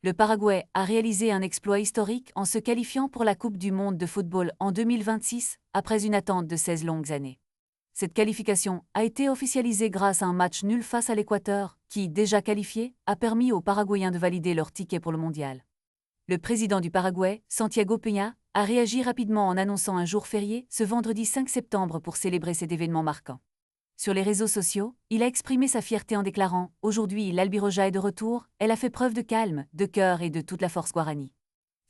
Le Paraguay a réalisé un exploit historique en se qualifiant pour la Coupe du monde de football en 2026, après une attente de 16 longues années. Cette qualification a été officialisée grâce à un match nul face à l'Équateur, qui, déjà qualifié, a permis aux Paraguayens de valider leur ticket pour le mondial. Le président du Paraguay, Santiago Peña, a réagi rapidement en annonçant un jour férié, ce vendredi 5 septembre, pour célébrer cet événement marquant. Sur les réseaux sociaux, il a exprimé sa fierté en déclarant « Aujourd'hui, l'Albiroja est de retour, elle a fait preuve de calme, de cœur et de toute la force guarani ».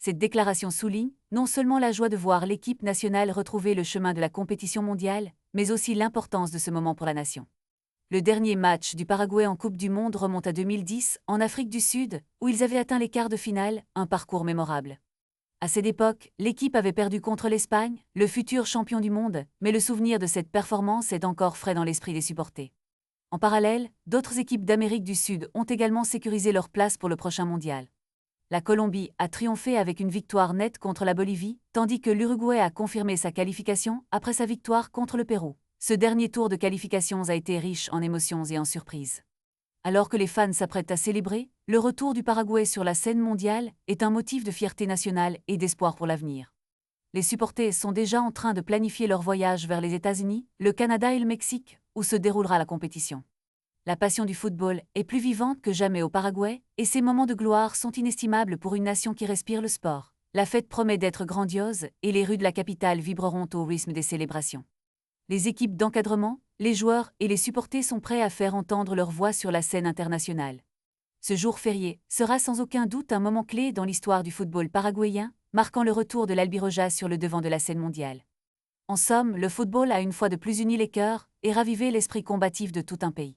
Cette déclaration souligne non seulement la joie de voir l'équipe nationale retrouver le chemin de la compétition mondiale, mais aussi l'importance de ce moment pour la nation. Le dernier match du Paraguay en Coupe du Monde remonte à 2010, en Afrique du Sud, où ils avaient atteint les quarts de finale, un parcours mémorable. À cette époque, l'équipe avait perdu contre l'Espagne, le futur champion du monde, mais le souvenir de cette performance est encore frais dans l'esprit des supporters. En parallèle, d'autres équipes d'Amérique du Sud ont également sécurisé leur place pour le prochain mondial. La Colombie a triomphé avec une victoire nette contre la Bolivie, tandis que l'Uruguay a confirmé sa qualification après sa victoire contre le Pérou. Ce dernier tour de qualifications a été riche en émotions et en surprises. Alors que les fans s'apprêtent à célébrer, le retour du Paraguay sur la scène mondiale est un motif de fierté nationale et d'espoir pour l'avenir. Les supporters sont déjà en train de planifier leur voyage vers les États-Unis, le Canada et le Mexique, où se déroulera la compétition. La passion du football est plus vivante que jamais au Paraguay, et ces moments de gloire sont inestimables pour une nation qui respire le sport. La fête promet d'être grandiose, et les rues de la capitale vibreront au rythme des célébrations. Les équipes d'encadrement, les joueurs et les supporters sont prêts à faire entendre leur voix sur la scène internationale. Ce jour férié sera sans aucun doute un moment clé dans l'histoire du football paraguayen, marquant le retour de l'Albiroja sur le devant de la scène mondiale. En somme, le football a une fois de plus uni les cœurs et ravivé l'esprit combatif de tout un pays.